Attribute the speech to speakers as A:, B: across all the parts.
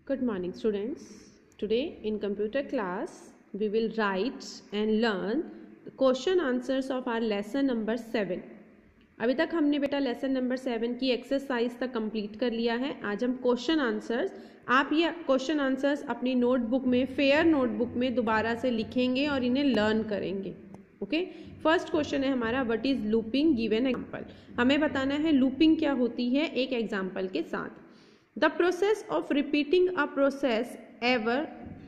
A: Good morning students. Today in computer class we will write and learn the question answers of our lesson number 7. अभी तक हमने बेटा lesson number 7 की exercise तक complete कर लिया है. आज हम क्वेश्चन आंसर्स, आप ये क्वेश्चन आंसर्स अपनी नोटबुक में, फेयर नोटबुक में दोबारा से लिखेंगे और इन्हें लर्न करेंगे. ओके, फर्स्ट क्वेश्चन है हमारा, what is looping, give an example. हमें बताना है लूपिंग क्या होती है एक एग्जांपल के साथ. The process of repeating a process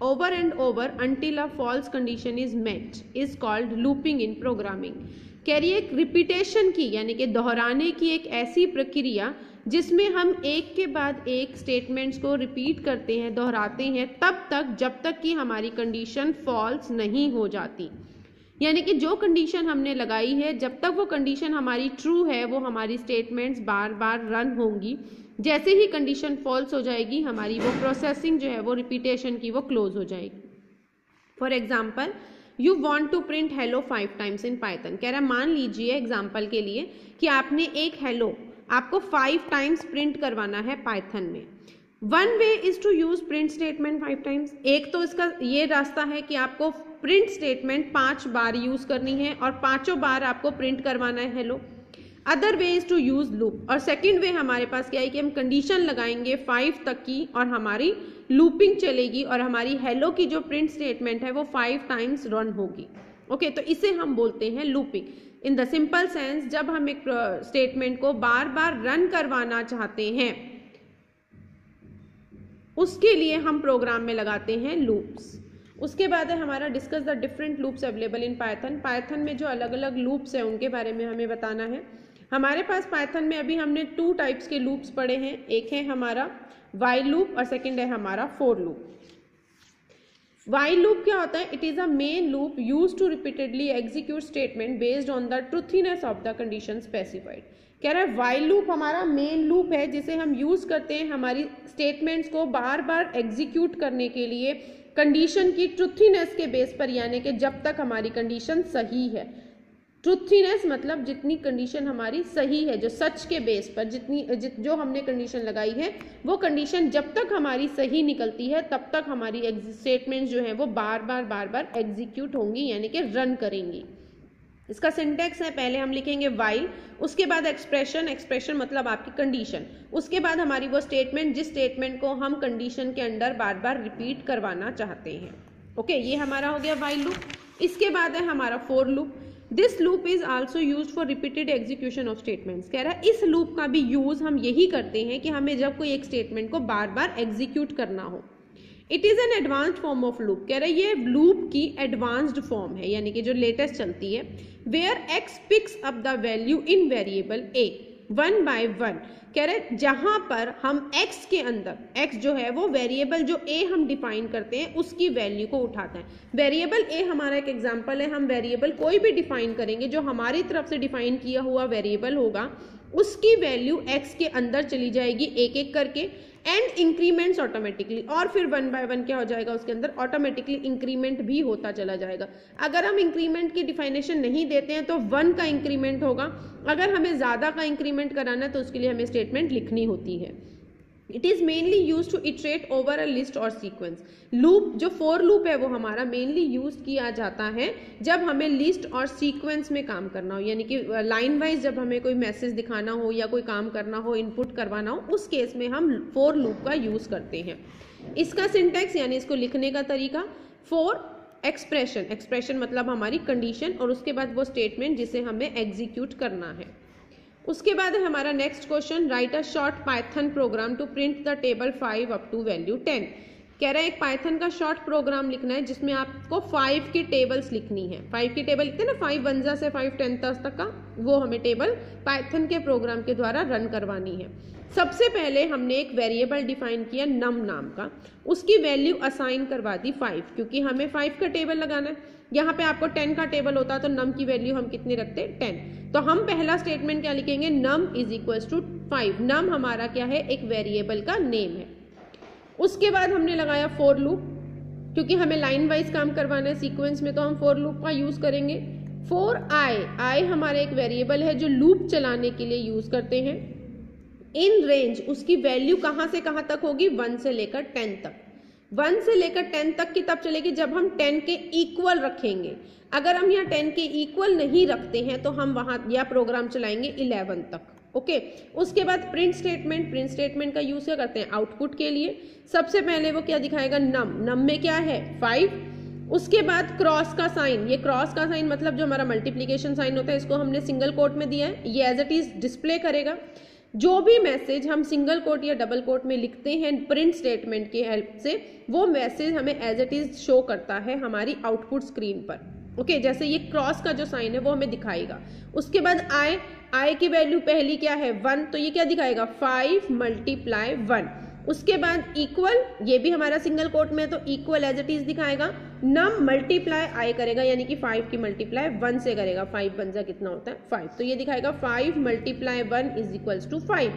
A: over and over until a false condition is met is called looping in programming. कह रही है रिपीटेशन की, यानी कि दोहराने की एक ऐसी प्रक्रिया जिसमें हम एक के बाद एक स्टेटमेंट्स को रिपीट करते हैं, दोहराते हैं तब तक जब तक कि हमारी कंडीशन फॉल्स नहीं हो जाती. यानी कि जो कंडीशन हमने लगाई है जब तक वो कंडीशन हमारी ट्रू है वो हमारी स्टेटमेंट्स बार बार रन होंगी. जैसे ही कंडीशन फॉल्स हो जाएगी हमारी वो प्रोसेसिंग जो है वो रिपीटेशन की वो क्लोज हो जाएगी. For example, you want to print hello 5 times in Python. कह रहा है मान लीजिए एग्जाम्पल के लिए कि आपने एक हेलो आपको 5 टाइम्स प्रिंट करवाना है पाइथन में. One way is to use print statement 5 times. एक तो इसका ये रास्ता है कि आपको प्रिंट स्टेटमेंट 5 बार यूज करनी है और 5 बार आपको प्रिंट करवाना है hello. Other way is to use loop. और सेकेंड वे हमारे पास क्या है कि हम कंडीशन लगाएंगे 5 तक की और हमारी लूपिंग चलेगी और हमारी हेलो की जो प्रिंट स्टेटमेंट है वो 5 टाइम्स रन होगी. ओके, तो इसे हम बोलते हैं looping. In the simple sense, जब हम एक स्टेटमेंट को बार बार रन करवाना चाहते हैं उसके लिए हम प्रोग्राम में लगाते हैं लूप्स. उसके बाद है हमारा discuss the different loops available in Python. Python में जो अलग अलग लूप्स हैं उनके बारे में हमें बताना है. हमारे पास पाइथन में अभी हमने 2 टाइप्स के लूप्स पढ़े हैं. एक है हमारा वाइल लूप और सेकंड है हमारा फॉर लूप. वाइल लूप क्या होता है? It is a main loop used to repeatedly execute statement based on the truthiness of the condition specified. कह रहा है वाइल लूप हमारा मेन लूप है जिसे हम यूज करते हैं हमारी स्टेटमेंट्स को बार बार एग्जीक्यूट करने के लिए कंडीशन की ट्रूथीनेस के बेस पर, यानी कि जब तक हमारी कंडीशन सही है. ट्रूथीनेस मतलब जितनी कंडीशन हमारी सही है, जो सच के बेस पर जो हमने कंडीशन लगाई है वो कंडीशन जब तक हमारी सही निकलती है तब तक हमारी स्टेटमेंट्स जो है वो बार बार एग्जीक्यूट होंगी, यानी कि रन करेंगी. इसका सिंटेक्स है, पहले हम लिखेंगे वाइल, उसके बाद एक्सप्रेशन मतलब आपकी कंडीशन, उसके बाद हमारी वो स्टेटमेंट जिस स्टेटमेंट को हम कंडीशन के अंदर बार बार रिपीट करवाना चाहते हैं. ओके, ये हमारा हो गया वाइल लूप. इसके बाद है हमारा for loop. This loop is also used for repeated execution of statements. कह रहा है इस लूप का भी यूज हम यही करते हैं कि हमें जब कोई एक स्टेटमेंट को बार बार एग्जीक्यूट करना हो. It is an advanced form of loop. कह रहा है ये लूप की एडवांस्ड फॉर्म है, यानी कि जो लेटेस्ट चलती है. Where x picks up the value in variable a 1 by 1. कह रहे जहां पर हम x के अंदर, x जो है वो वेरिएबल जो a हम डिफाइन करते हैं उसकी वैल्यू को उठाता है. वेरिएबल a हमारा एक एग्जांपल है. हम वेरिएबल कोई भी डिफाइन करेंगे जो हमारी तरफ से डिफाइन किया हुआ वेरिएबल होगा उसकी वैल्यू x के अंदर चली जाएगी एक एक करके एंड इंक्रीमेंट्स ऑटोमेटिकली. और फिर 1 by 1 क्या हो जाएगा, उसके अंदर ऑटोमेटिकली इंक्रीमेंट भी होता चला जाएगा. अगर हम इंक्रीमेंट की डिफाइनेशन नहीं देते हैं तो 1 का इंक्रीमेंट होगा. अगर हमें ज़्यादा का इंक्रीमेंट कराना है तो उसके लिए हमें स्टेटमेंट लिखनी होती है. It is mainly use to iterate over a list और सीक्वेंस. लूप जो फॉर लूप है वो हमारा मेनली यूज किया जाता है जब हमें लिस्ट और सीक्वेंस में काम करना हो, यानी कि लाइन वाइज जब हमें कोई मैसेज दिखाना हो या कोई काम करना हो, इनपुट करवाना हो, उस केस में हम फॉर लूप का यूज करते हैं. इसका सिंटेक्स यानी इसको लिखने का तरीका, फॉर एक्सप्रेशन मतलब हमारी कंडीशन और उसके बाद वो स्टेटमेंट जिसे हमें एग्जीक्यूट करना है. उसके बाद है हमारा next question, write a short Python program to print the table 5 up to value 10. कह रहा है एक पाइथन का शॉर्ट प्रोग्राम लिखना है जिसमें आपको 5 की टेबल्स लिखनी है. 5 की टेबल लिखते हैं ना, 5 1 से 5 10 तक का, वो हमें टेबल पाइथन के प्रोग्राम के द्वारा रन करवानी है. सबसे पहले हमने एक वेरिएबल डिफाइन किया नम नाम का, उसकी वैल्यू असाइन करवा दी 5, क्योंकि हमें 5 का टेबल लगाना है. यहाँ पे आपको 10 का टेबल होता तो नम की वैल्यू हम कितनी रखते हैं, 10. तो हम पहला स्टेटमेंट क्या लिखेंगे, नम इज इक्वल टू 5. नम हमारा क्या है, एक वेरिएबल का नेम है. उसके बाद हमने लगाया फॉर लूप, क्योंकि हमें लाइन वाइज काम करवाना है सीक्वेंस में तो हम फॉर लूप का यूज करेंगे. फॉर आई हमारा एक वेरिएबल है जो लूप चलाने के लिए यूज करते हैं. इन रेंज उसकी वैल्यू कहाँ से कहाँ तक होगी, 1 से लेकर 10 तक। 1 से लेकर 10 तक की तब चलेगी जब हम 10 के इक्वल रखेंगे। अगर हम यहाँ 10 के इक्वल नहीं रखते हैं तो हम वहां यह प्रोग्राम चलाएंगे 11 तक। ओके, उसके बाद प्रिंट स्टेटमेंट का यूज क्या करते हैं, आउटपुट के लिए। सबसे पहले वो क्या दिखाएगा, नम में क्या है 5। उसके बाद क्रॉस का साइन, ये क्रॉस का साइन मतलब जो हमारा मल्टीप्लीकेशन साइन होता है, इसको हमने सिंगल कोट में दिया है, ये एज इट इज डिस्प्ले करेगा। जो भी मैसेज हम सिंगल कोट या डबल कोट में लिखते हैं प्रिंट स्टेटमेंट की हेल्प से, वो मैसेज हमें एज इट इज शो करता है हमारी आउटपुट स्क्रीन पर। ओके, जैसे ये क्रॉस का जो साइन है वो हमें दिखाएगा। उसके बाद आई की वैल्यू पहली क्या है 1, तो ये क्या दिखाएगा 5 × 1। उसके बाद इक्वल, ये भी हमारा सिंगल कोट में है तो इक्वल एज इट इज दिखाएगा। नम मल्टीप्लाई आई करेगा यानी कि 5 की मल्टीप्लाई 1 से करेगा, 5 बन जा कितना होता है 5, तो ये दिखाएगा 5 × 1 = 5।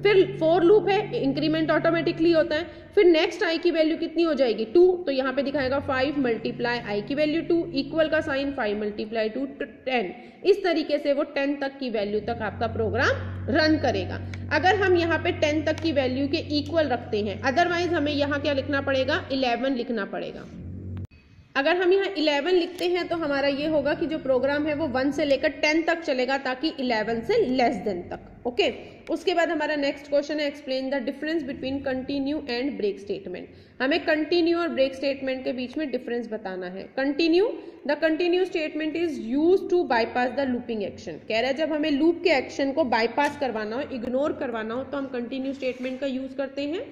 A: फिर फॉर लूप है, इंक्रीमेंट ऑटोमेटिकली होता है। फिर नेक्स्ट आई की वैल्यू कितनी हो जाएगी 2, तो यहाँ पे दिखाएगा 5 × आई की वैल्यू 2, इक्वल का साइन 5 × 2 10। इस तरीके से वो 10 तक की वैल्यू तक आपका प्रोग्राम रन करेगा। अगर हम यहाँ पे 10 तक की वैल्यू के इक्वल रखते हैं, अदरवाइज हमें यहाँ क्या लिखना पड़ेगा 11 लिखना पड़ेगा। अगर हम यहाँ 11 लिखते हैं तो हमारा ये होगा कि जो प्रोग्राम है वो 1 से लेकर 10 तक चलेगा, ताकि 11 से लेस देन तक। ओके, उसके बाद हमारा नेक्स्ट क्वेश्चन है explain the difference between continue and break statement. हमें कंटिन्यू और ब्रेक स्टेटमेंट के बीच में डिफरेंस बताना है। Continue, the continue statement is used to bypass the looping action. कह रहा है जब हमें लूप के एक्शन को बाईपास करवाना हो, इग्नोर करवाना हो, तो हम कंटिन्यू स्टेटमेंट का यूज करते हैं।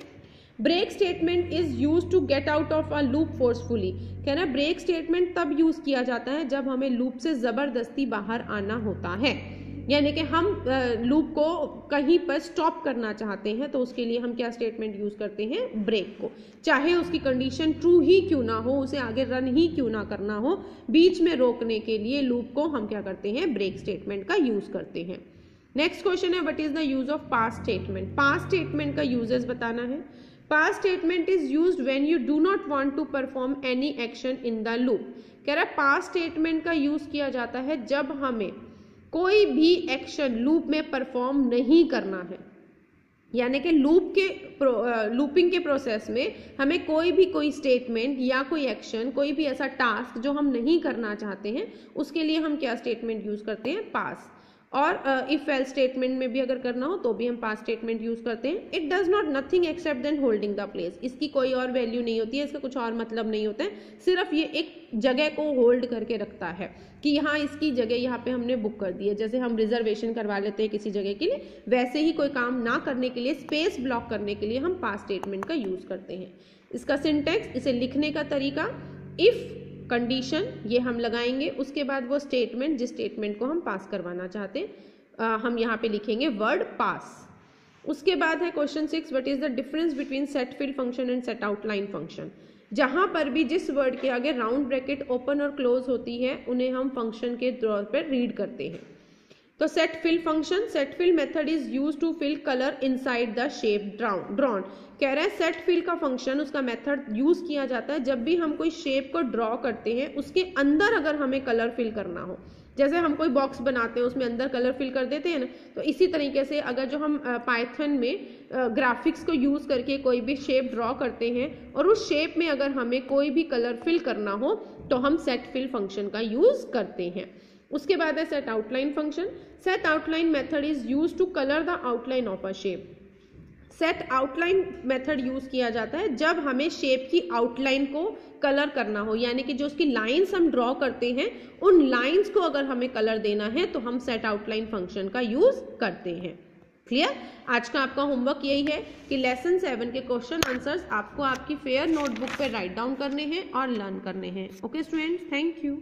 A: Break statement is use to get out of a loop forcefully. कह रहा है ब्रेक स्टेटमेंट तब यूज किया जाता है जब हमें लूप से जबरदस्ती बाहर आना होता है, यानी कि हम लूप को कहीं पर स्टॉप करना चाहते हैं, तो उसके लिए हम क्या स्टेटमेंट यूज करते हैं, ब्रेक को। चाहे उसकी कंडीशन ट्रू ही क्यों ना हो, उसे आगे रन ही क्यों ना करना हो, बीच में रोकने के लिए लूप को हम क्या करते हैं, ब्रेक स्टेटमेंट का यूज करते हैं। नेक्स्ट क्वेश्चन है what is the use of past statement. Past statement का यूजेस बताना है। Past statement is used when you do not want to perform any action in the loop. कह रहा है पास्ट स्टेटमेंट का यूज किया जाता है जब हमें कोई भी एक्शन लूप में परफॉर्म नहीं करना है, यानी कि लूपिंग के प्रोसेस में हमें कोई स्टेटमेंट या कोई एक्शन, कोई भी ऐसा टास्क जो हम नहीं करना चाहते हैं, उसके लिए हम क्या स्टेटमेंट यूज करते हैं, पास। और इफ एल्स स्टेटमेंट में भी अगर करना हो तो भी हम पास स्टेटमेंट यूज करते हैं। It does not nothing except than holding the place. इसकी कोई और वैल्यू नहीं होती है, इसका कुछ और मतलब नहीं होता है, सिर्फ ये एक जगह को होल्ड करके रखता है कि यहाँ इसकी जगह यहाँ पे हमने बुक कर दी है। जैसे हम रिजर्वेशन करवा लेते हैं किसी जगह के लिए, वैसे ही कोई काम ना करने के लिए, स्पेस ब्लॉक करने के लिए हम पास स्टेटमेंट का यूज करते हैं। इसका सिंटेक्स, इसे लिखने का तरीका, इफ कंडीशन ये हम लगाएंगे, उसके बाद वो स्टेटमेंट जिस स्टेटमेंट को हम पास करवाना चाहते हैं हम यहाँ पे लिखेंगे वर्ड पास। उसके बाद है question 6 what is the difference between set fill function and set outline function. जहां पर भी जिस वर्ड के आगे राउंड ब्रैकेट ओपन और क्लोज होती है उन्हें हम फंक्शन के तौर पर रीड करते हैं। तो set fill function, set fill method is used to fill colour inside the shape drawn. कह रहा है सेट फिल का फंक्शन, उसका मेथड यूज किया जाता है जब भी हम कोई शेप को ड्रॉ करते हैं, उसके अंदर अगर हमें कलर फिल करना हो। जैसे हम कोई बॉक्स बनाते हैं उसमें अंदर कलर फिल कर देते हैं ना, तो इसी तरीके से अगर जो हम पाइथन में ग्राफिक्स को यूज करके कोई भी शेप ड्रॉ करते हैं और उस शेप में अगर हमें कोई भी कलर फिल करना हो तो हम सेट फिल फंक्शन का यूज करते हैं। उसके बाद है set outline function. Set outline method is used to colour the outline of a shape. Set outline method use किया जाता है जब हमें शेप की आउटलाइन को कलर करना हो, यानी कि जो उसकी लाइंस हम ड्रॉ करते हैं उन लाइंस को अगर हमें कलर देना है तो हम सेट आउटलाइन फंक्शन का यूज करते हैं। क्लियर? आज का आपका होमवर्क यही है कि लेसन 7 के क्वेश्चन आंसर्स आपको आपकी फेयर नोटबुक पे राइट डाउन करने हैं और लर्न करने हैं। Okay students, thank you.